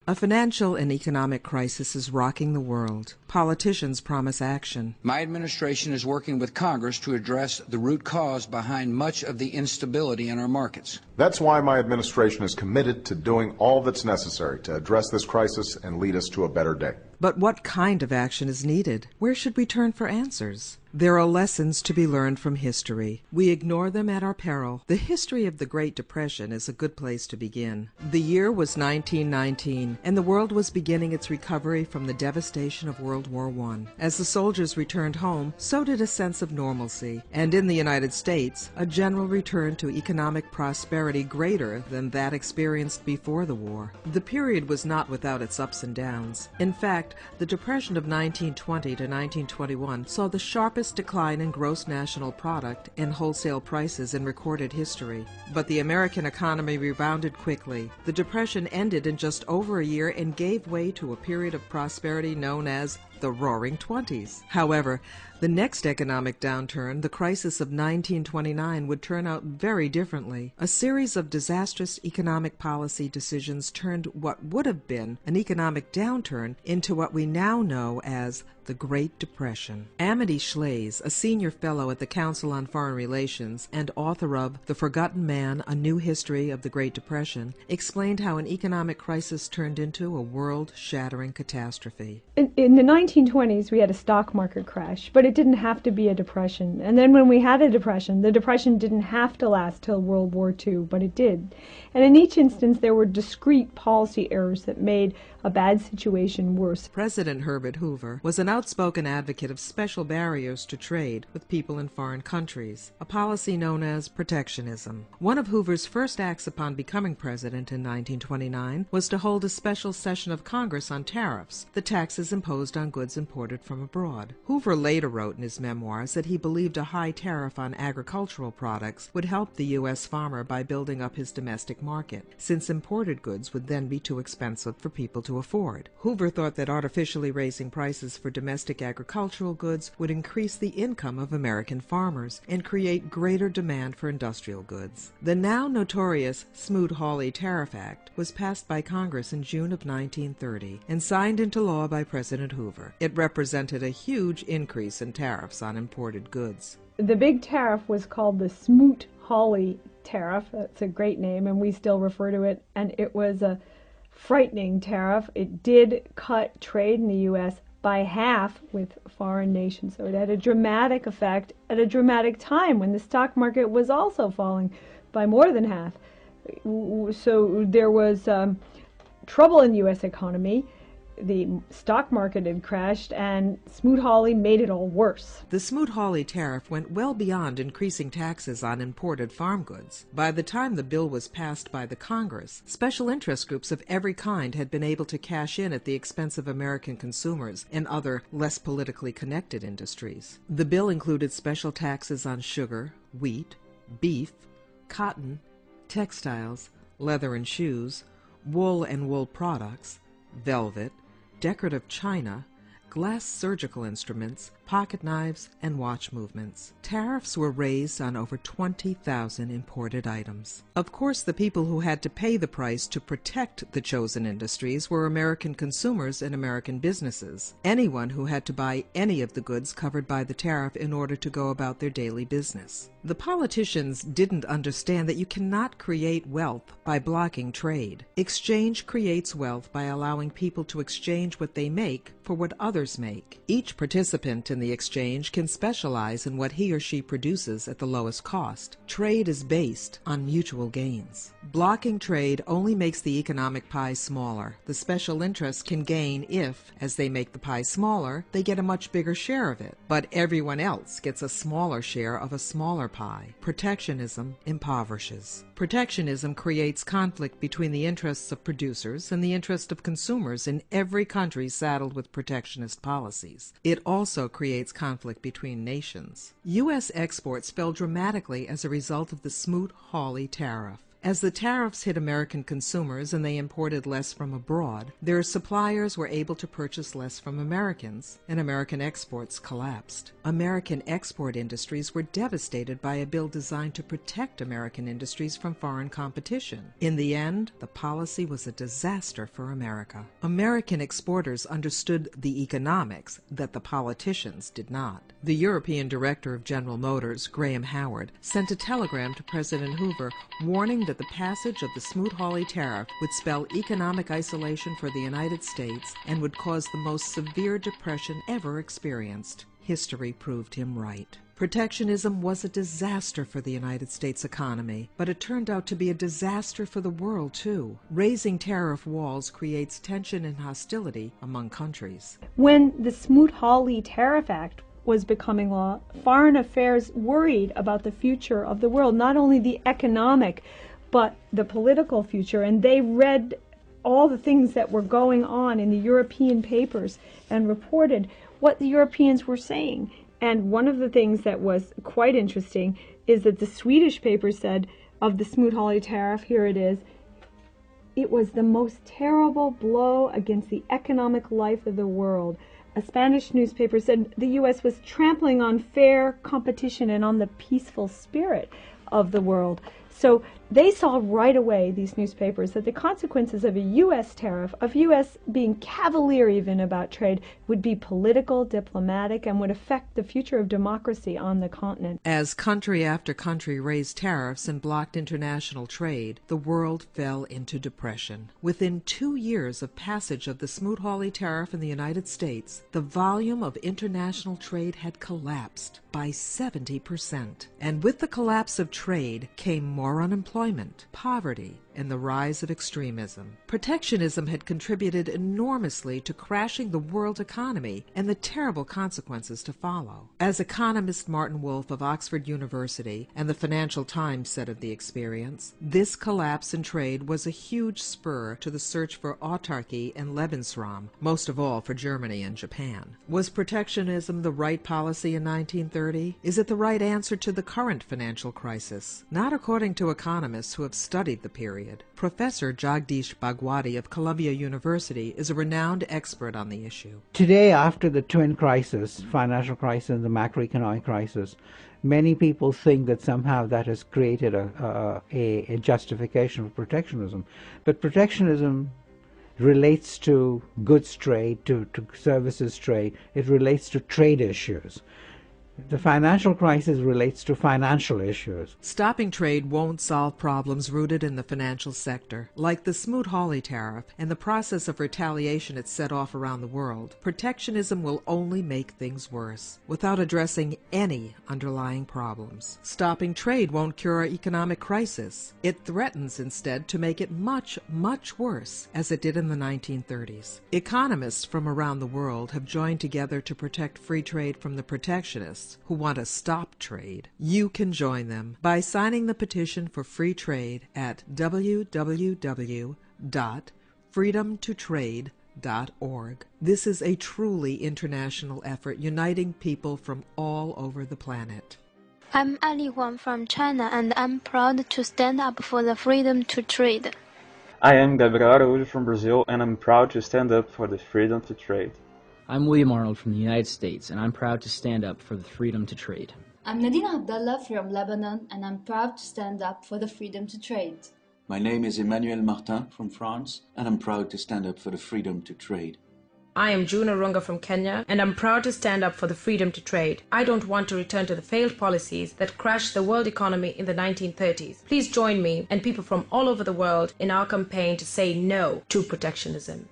A financial and economic crisis is rocking the world. Politicians promise action. My administration is working with Congress to address the root cause behind much of the instability in our markets. That's why my administration is committed to doing all that's necessary to address this crisis and lead us to a better day. But what kind of action is needed? Where should we turn for answers? There are lessons to be learned from history. We ignore them at our peril. The history of the Great Depression is a good place to begin. The year was 1919, and the world was beginning its recovery from the devastation of World War I. As the soldiers returned home, so did a sense of normalcy, and in the United States, a general return to economic prosperity greater than that experienced before the war. The period was not without its ups and downs. In fact, the Depression of 1920 to 1921 saw the sharpest decline in gross national product and wholesale prices in recorded history. But the American economy rebounded quickly. The Depression ended in just over a year and gave way to a period of prosperity known as the Roaring Twenties. However, the next economic downturn, the crisis of 1929, would turn out very differently. A series of disastrous economic policy decisions turned what would have been an economic downturn into what we now know as the Great Depression. Amity Shlaes, a senior fellow at the Council on Foreign Relations and author of The Forgotten Man, A New History of the Great Depression, explained how an economic crisis turned into a world-shattering catastrophe. In the 1920s, we had a stock market crash, but it didn't have to be a depression. And then when we had a depression, the depression didn't have to last till World War II, but it did. And in each instance, there were discrete policy errors that made a bad situation worse. President Herbert Hoover was an outspoken advocate of special barriers to trade with people in foreign countries, a policy known as protectionism. One of Hoover's first acts upon becoming president in 1929 was to hold a special session of Congress on tariffs, the taxes imposed on goods imported from abroad. Hoover later wrote in his memoirs that he believed a high tariff on agricultural products would help the U.S. farmer by building up his domestic market, since imported goods would then be too expensive for people to afford. Hoover thought that artificially raising prices for domestic agricultural goods would increase the income of American farmers and create greater demand for industrial goods. The now notorious Smoot-Hawley Tariff Act was passed by Congress in June of 1930 and signed into law by President Hoover. It represented a huge increase in tariffs on imported goods. The big tariff was called the Smoot-Hawley Tariff. That's a great name, and we still refer to it, and it was a frightening tariff. It did cut trade in the U.S. by half with foreign nations. So it had a dramatic effect at a dramatic time when the stock market was also falling by more than half. So there was trouble in the U.S. economy. The stock market had crashed, and Smoot-Hawley made it all worse. The Smoot-Hawley tariff went well beyond increasing taxes on imported farm goods. By the time the bill was passed by the Congress, special interest groups of every kind had been able to cash in at the expense of American consumers and other less politically connected industries. The bill included special taxes on sugar, wheat, beef, cotton, textiles, leather and shoes, wool and wool products, velvet, decorative china, glass surgical instruments, pocket knives, and watch movements. Tariffs were raised on over 20,000 imported items. Of course, the people who had to pay the price to protect the chosen industries were American consumers and American businesses, anyone who had to buy any of the goods covered by the tariff in order to go about their daily business. The politicians didn't understand that you cannot create wealth by blocking trade. Exchange creates wealth by allowing people to exchange what they make for what others make. Each participant in the exchange can specialize in what he or she produces at the lowest cost. Trade is based on mutual gains. Blocking trade only makes the economic pie smaller. The special interests can gain if, as they make the pie smaller, they get a much bigger share of it. But everyone else gets a smaller share of a smaller pie. Protectionism impoverishes. Protectionism creates conflict between the interests of producers and the interest of consumers in every country saddled with protectionist policies. It also creates conflict between nations. U.S. exports fell dramatically as a result of the Smoot-Hawley tariff. As the tariffs hit American consumers and they imported less from abroad, their suppliers were able to purchase less from Americans, and American exports collapsed. American export industries were devastated by a bill designed to protect American industries from foreign competition. In the end, the policy was a disaster for America. American exporters understood the economics that the politicians did not. The European director of General Motors, Graham Howard, sent a telegram to President Hoover warning that the passage of the Smoot-Hawley tariff would spell economic isolation for the United States and would cause the most severe depression ever experienced. History proved him right. Protectionism was a disaster for the United States economy, but it turned out to be a disaster for the world, too. Raising tariff walls creates tension and hostility among countries. When the Smoot-Hawley Tariff Act was becoming law, Foreign Affairs worried about the future of the world, not only the economic, but the political future, and they read all the things that were going on in the European papers and reported what the Europeans were saying. And one of the things that was quite interesting is that the Swedish paper said of the Smoot-Hawley tariff, here it is, it was the most terrible blow against the economic life of the world. A Spanish newspaper said the U.S. was trampling on fair competition and on the peaceful spirit of the world. So they saw right away, these newspapers, that the consequences of a U.S. tariff, of U.S. being cavalier even about trade, would be political, diplomatic, and would affect the future of democracy on the continent. As country after country raised tariffs and blocked international trade, the world fell into depression. Within 2 years of passage of the Smoot-Hawley tariff in the United States, the volume of international trade had collapsed by 70%. And with the collapse of trade came more unemployment, poverty, and the rise of extremism. Protectionism had contributed enormously to crashing the world economy and the terrible consequences to follow. As economist Martin Wolf of Oxford University and the Financial Times said of the experience, this collapse in trade was a huge spur to the search for autarky and Lebensraum, most of all for Germany and Japan. Was protectionism the right policy in 1930? Is it the right answer to the current financial crisis? Not according to economists who have studied the period. Professor Jagdish Bhagwati of Columbia University is a renowned expert on the issue. Today, after the twin crisis, financial crisis and the macroeconomic crisis, many people think that somehow that has created a justification for protectionism. But protectionism relates to goods trade, to services trade. It relates to trade issues. The financial crisis relates to financial issues. Stopping trade won't solve problems rooted in the financial sector. Like the Smoot-Hawley tariff and the process of retaliation it set off around the world, protectionism will only make things worse, without addressing any underlying problems. Stopping trade won't cure our economic crisis. It threatens instead to make it much, much worse, as it did in the 1930s. Economists from around the world have joined together to protect free trade from the protectionists who want to stop trade. You can join them by signing the petition for free trade at www.freedomtotrade.org. This is a truly international effort uniting people from all over the planet. I'm Ali Huang from China, and I'm proud to stand up for the freedom to trade. I am Gabriel Araújo from Brazil, and I'm proud to stand up for the freedom to trade. I'm William Arnold from the United States, and I'm proud to stand up for the freedom to trade. I'm Nadina Abdallah from Lebanon, and I'm proud to stand up for the freedom to trade. My name is Emmanuel Martin from France, and I'm proud to stand up for the freedom to trade. I am June Arunga from Kenya, and I'm proud to stand up for the freedom to trade. I don't want to return to the failed policies that crashed the world economy in the 1930s. Please join me and people from all over the world in our campaign to say no to protectionism.